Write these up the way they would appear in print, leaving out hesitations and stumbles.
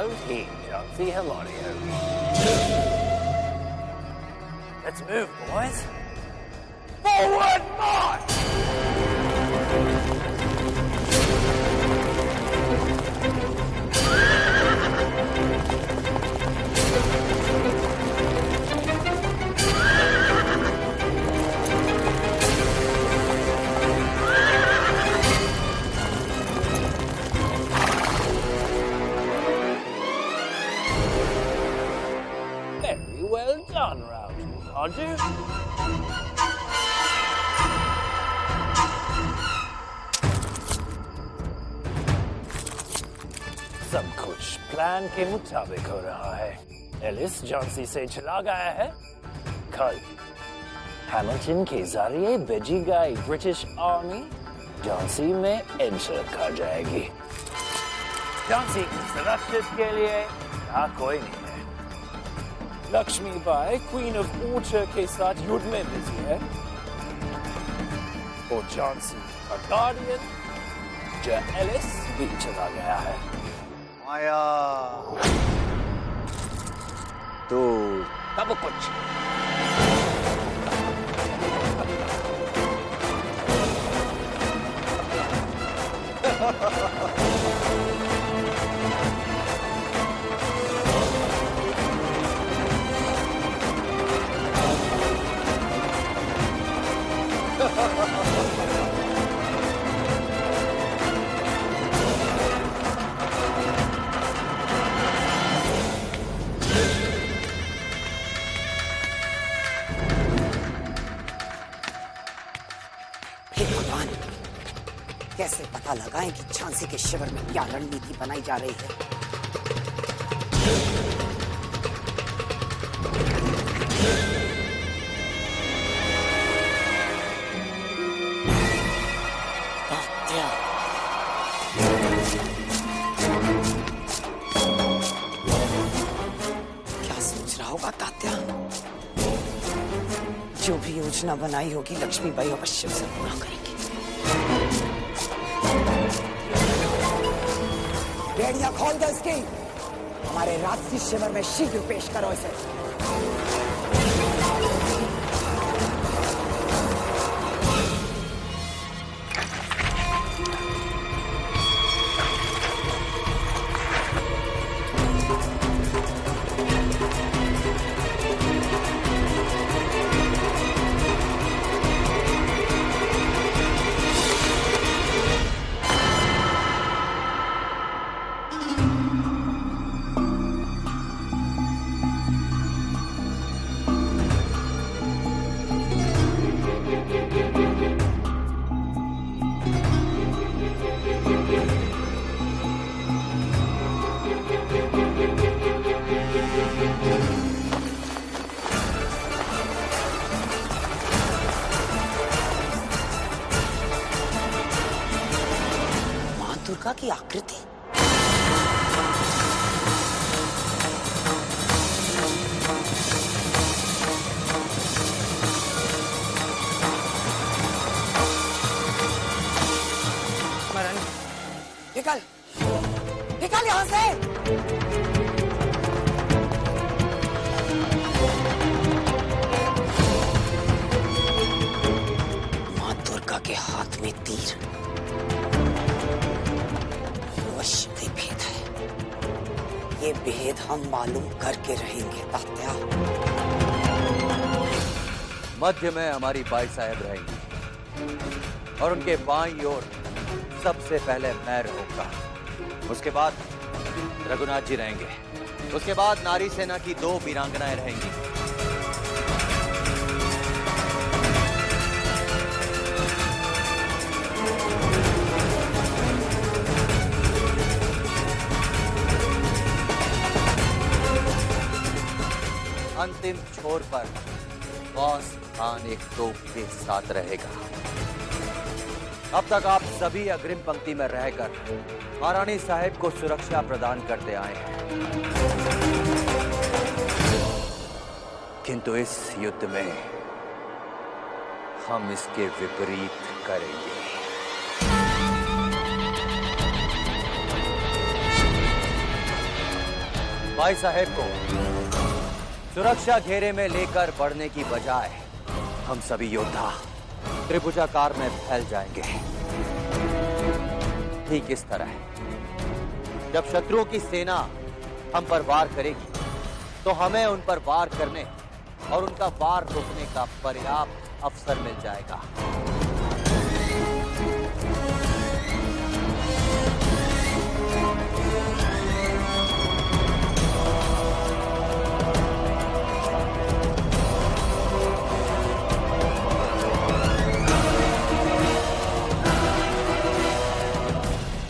Tomatoes heat, Chauncey Hilario. Let's move, boys. Forward march! Very well done, Rowdy, Roger. सब कुछ plan के मुताबिक हो रहा है। एलिस जॉन्सी से चला गया है। कल हैमिल्टन के जरिए भेजी गई ब्रिटिश आर्मी जॉन्सी में एंटर कर जाएगी। जॉन्सी की सुरक्षा के लिए कोई नहीं है। लक्ष्मीबाई क्वीन ऑफ ऑर्चर के साथ युद्ध में बिजी है और जॉन्सी का गार्डियन जो एलिस भी चला गया है। माया तो सब कुछ कैसे पता लगाएं कि झांसी के शिविर में क्या रणनीति बनाई जा रही है। क्या सोच रहा होगा तात्या? जो भी योजना बनाई होगी लक्ष्मीबाई अवश्य उसे पूरा करेंगी। बेड़ियां खोल दो इसकी। हमारे राजसी शिविर में शीघ्र पेश करो इसे। दुर्गा की आकृति। मरण, निकल, निकल यहां से। मां दुर्गा के हाथ में तीर अवश्य भेद है। ये भेद हम मालूम करके रहेंगे तात्या। मध्य में हमारी बाई साहब रहेंगी और उनके बाईं ओर सबसे पहले मैं रहूंगा। उसके बाद रघुनाथ जी रहेंगे। उसके बाद नारी सेना की 2 वीरांगनाएं रहेंगी। अंतिम छोर पर बॉस खान एक तोप के साथ रहेगा। अब तक आप सभी अग्रिम पंक्ति में रहकर महारानी साहब को सुरक्षा प्रदान करते आए हैं, किंतु इस युद्ध में हम इसके विपरीत करेंगे। भाई साहब को सुरक्षा घेरे में लेकर बढ़ने की बजाय हम सभी योद्धा त्रिभुजाकार में फैल जाएंगे। ठीक इस तरह जब शत्रुओं की सेना हम पर वार करेगी तो हमें उन पर वार करने और उनका वार रोकने का पर्याप्त अवसर मिल जाएगा।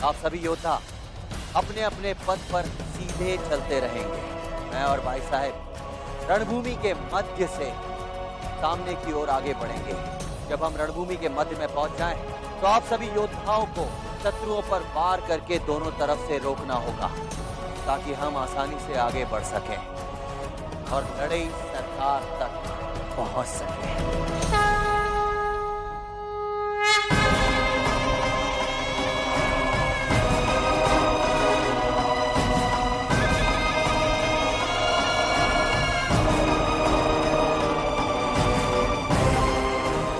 आप सभी योद्धा अपने अपने पद पर सीधे चलते रहेंगे। मैं और भाई साहब रणभूमि के मध्य से सामने की ओर आगे बढ़ेंगे। जब हम रणभूमि के मध्य में पहुंच जाएं, तो आप सभी योद्धाओं को शत्रुओं पर वार करके दोनों तरफ से रोकना होगा, ताकि हम आसानी से आगे बढ़ सकें और लड़ाई सरकार तक पहुंच सकें।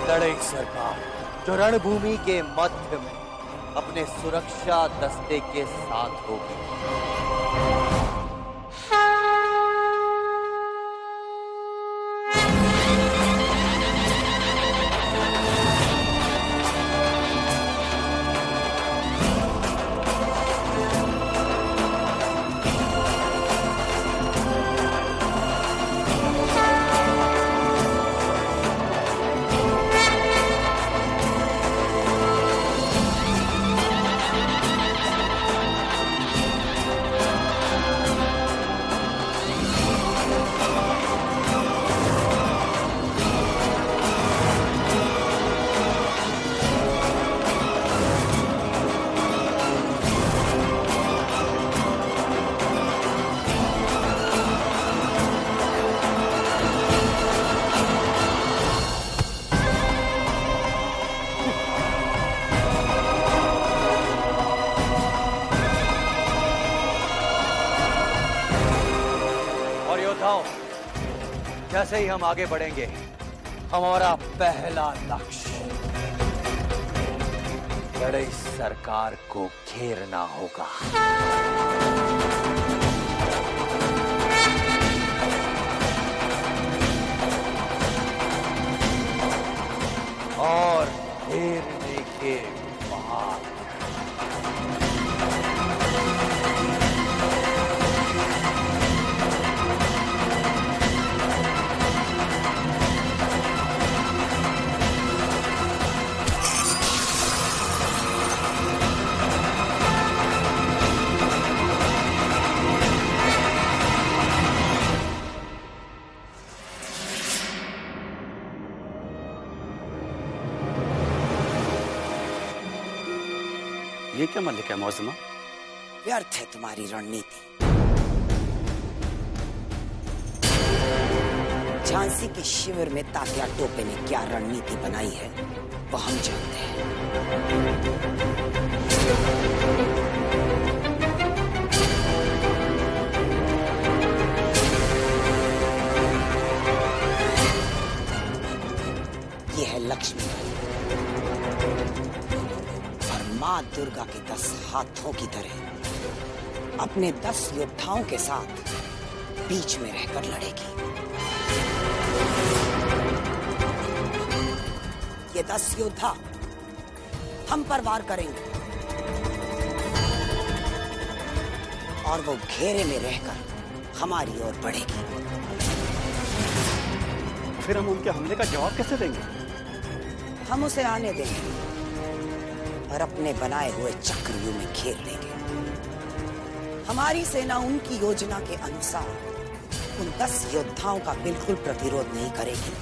लड़ाई सरकार जो रणभूमि के मध्य में अपने सुरक्षा दस्ते के साथ होगी। जैसे ही हम आगे बढ़ेंगे, हमारा पहला लक्ष्य लड़ाई सरकार को घेरना होगा। और घेरने के बाद ये क्या मल्लिका मौजमा? व्यर्थ है तुम्हारी रणनीति। झांसी के शिविर में तात्या टोपे ने क्या रणनीति बनाई है वो हम जानते हैं। ये है लक्ष्मी और मां दुर्गा के 10 हाथों की तरह अपने 10 योद्धाओं के साथ बीच में रहकर लड़ेगी। ये 10 योद्धा हम पर वार करेंगे और वो घेरे में रहकर हमारी ओर बढ़ेगी। फिर हम उनके हमले का जवाब कैसे देंगे? हम उसे आने देंगे और अपने बनाए हुए चक्रव्यूह में घेर लेंगे। हमारी सेना उनकी योजना के अनुसार उन 10 योद्धाओं का बिल्कुल प्रतिरोध नहीं करेगी।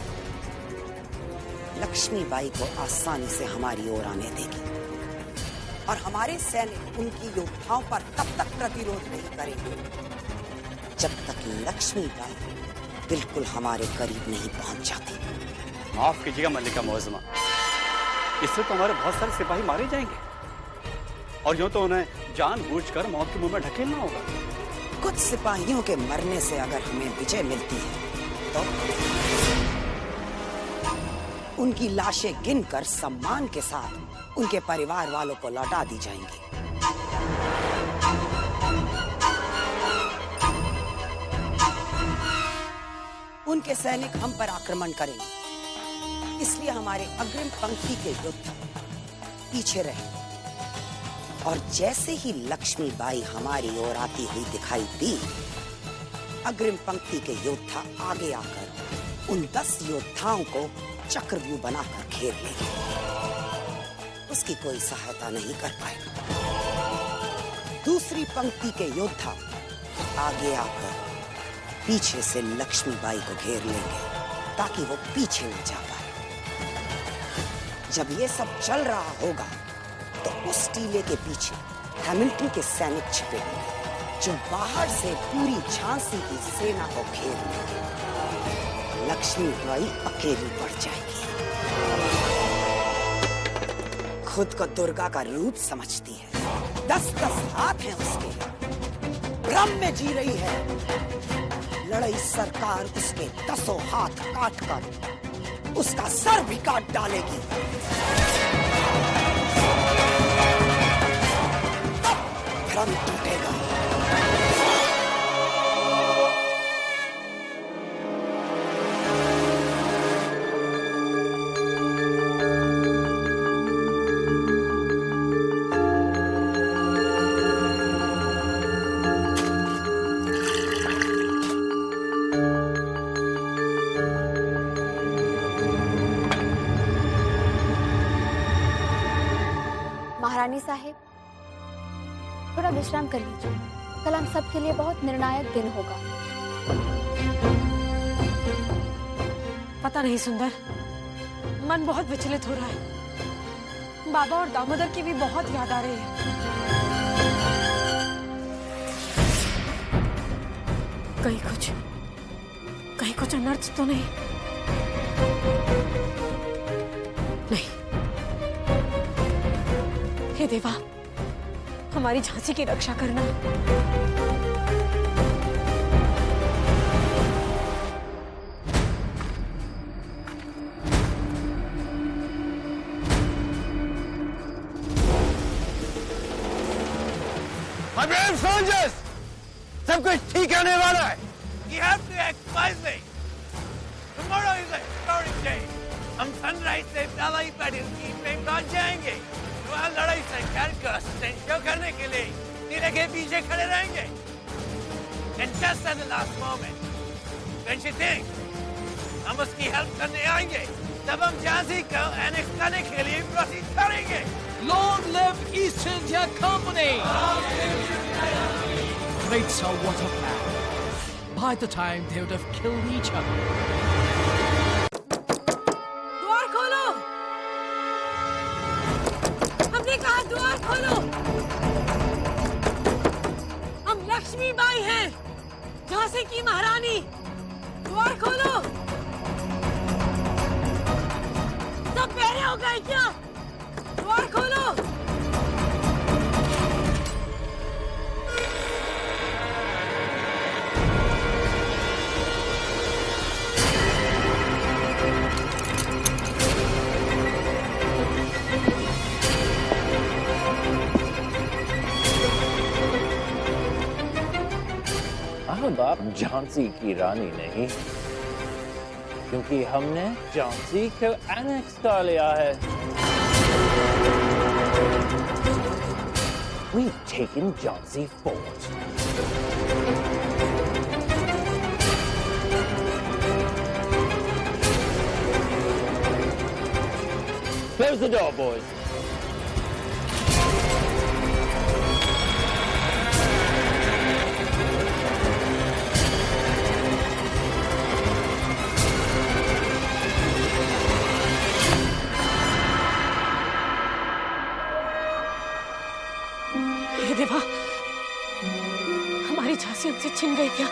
लक्ष्मीबाई को आसानी से हमारी ओर आने देगी और हमारे सैनिक उनकी योद्धाओं पर तब तक प्रतिरोध नहीं करेंगे जब तक लक्ष्मीबाई बिल्कुल हमारे करीब नहीं पहुंच जाती। माफ कीजिएगा मल्लिका मौजमा, इससे तो हमारे बहुत सारे सिपाही मारे जाएंगे और यूं तो उन्हें जानबूझकर मौत के मुंह में ढकेलना होगा। कुछ सिपाहियों के मरने से अगर हमें विजय मिलती है तो उनकी लाशें गिनकर सम्मान के साथ उनके परिवार वालों को लौटा दी जाएंगी। उनके सैनिक हम पर आक्रमण करेंगे, इसलिए हमारे अग्रिम पंक्ति के योद्धा पीछे रहेंगे। और जैसे ही लक्ष्मीबाई हमारी ओर आती हुई दिखाई दी, अग्रिम पंक्ति के योद्धा आगे आकर उन 10 योद्धाओं को चक्रव्यूह बनाकर घेर लेंगे। उसकी कोई सहायता नहीं कर पाएगा। दूसरी पंक्ति के योद्धा आगे आकर पीछे से लक्ष्मीबाई को घेर लेंगे ताकि वो पीछे न जा पाए। जब ये सब चल रहा होगा तो उस टीले के पीछे हैमिल्टन के सैनिक छिपे होंगे जो बाहर से पूरी झांसी की सेना को घेर लेंगे। लक्ष्मीबाई अकेली पड़ जाएगी। खुद को दुर्गा का रूप समझती है। 10-10 हाथ हैं उसके, भ्रम में जी रही है। लड़ाई सरकार उसके 10 हाथ काट कर उसका सर भी काट डालेगी। तब भ्रम टूटेगा। महारानी साहेब, थोड़ा विश्राम कर लीजिए। कल हम सबके लिए बहुत निर्णायक दिन होगा। पता नहीं सुंदर, मन बहुत विचलित हो रहा है। बाबा और दामोदर की भी बहुत याद आ रही है। कहीं कुछ अनर्थ तो नहीं? नहीं। हे देवा, हमारी झांसी की रक्षा करना। My brave soldiers, सब कुछ ठीक आने वाला है। You have to act wisely. Tomorrow is a historic day. हम सनराइज से दवाई पड़ेगी पे पहुंच जाएंगे। वहाँ लड़ाई सरकार को शो करने के लिए नीले के पीछे खड़े रहेंगे। And just at the last moment, when she thinks हम उसकी हेल्प करने आएंगे, तब हम झांसी को एनेक्स करने के लिए प्रोसीड करेंगे। Long live East India Company! Great Sir, what a plan. By the time they would have killed each other. द्वार खोलो! हमने कहा द्वार खोलो! हम लक्ष्मीबाई हैं, झांसी की महारानी। द्वार खोलो! सब बहरे हो गए क्या? द्वार खोलो! अब आप झांसी की रानी नहीं, क्योंकि हमने झांसी को एनेक्स कर लिया है। We've taken Jhansi Fort. Close the door, boys. हे देवा, हमारी झांसी हमसे छिन गई क्या?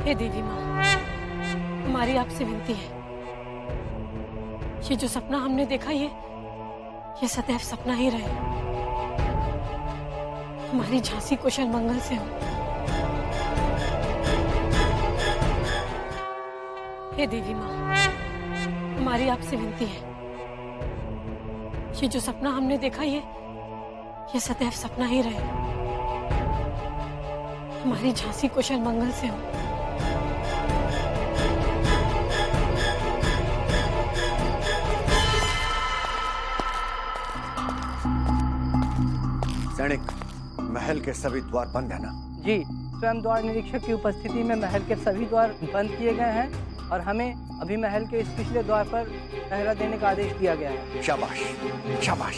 हे देवी माँ, हमारी आपसे विनती है, ये जो सपना हमने देखा ये सदैव सपना ही रहे, हमारी झांसी कुशल मंगल से हो। हे देवी माँ, हमारी आपसे विनती है, ये जो सपना हमने देखा ये सदैव सपना ही रहे, हमारी झांसी कुशल मंगल से हो। सैनिक, महल के सभी द्वार बंद है ना? जी, स्वयं द्वार निरीक्षक की उपस्थिति में महल के सभी द्वार बंद किए गए हैं और हमें अभी महल के इस पिछले द्वार पर पहरा देने का आदेश दिया गया है। शाबाश, शाबाश।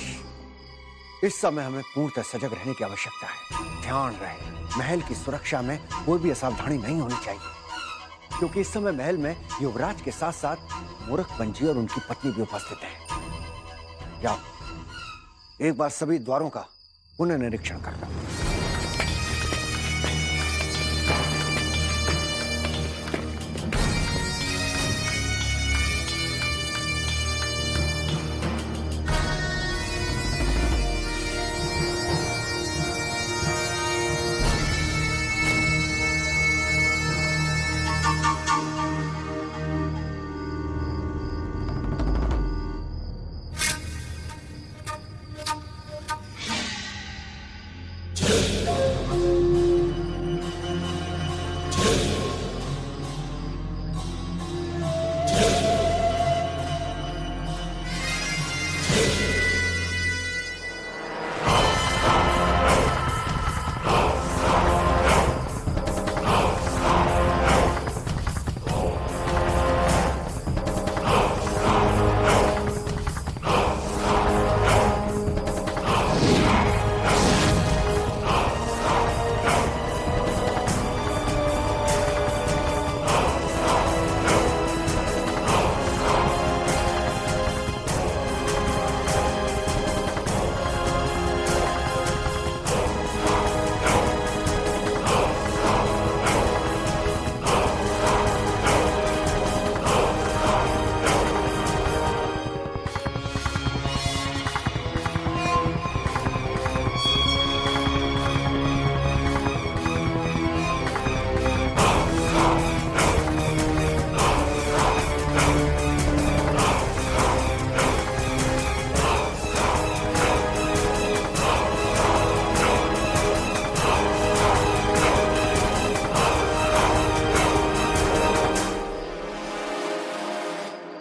इस समय हमें पूर्णतः सजग रहने की आवश्यकता है। ध्यान रहे, महल की सुरक्षा में कोई भी असावधानी नहीं होनी चाहिए, क्योंकि इस समय महल में युवराज के साथ साथ मूरख पंजी और उनकी पत्नी भी उपस्थित है। जाओ, एक बार सभी द्वारों का पुनः निरीक्षण करना।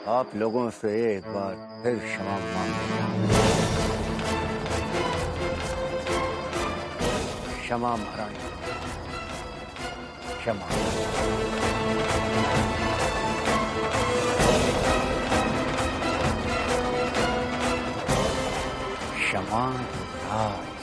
आप लोगों से एक बार फिर क्षमा मांगता हूं। क्षमा महारानी, क्षमा। क्षमा राज।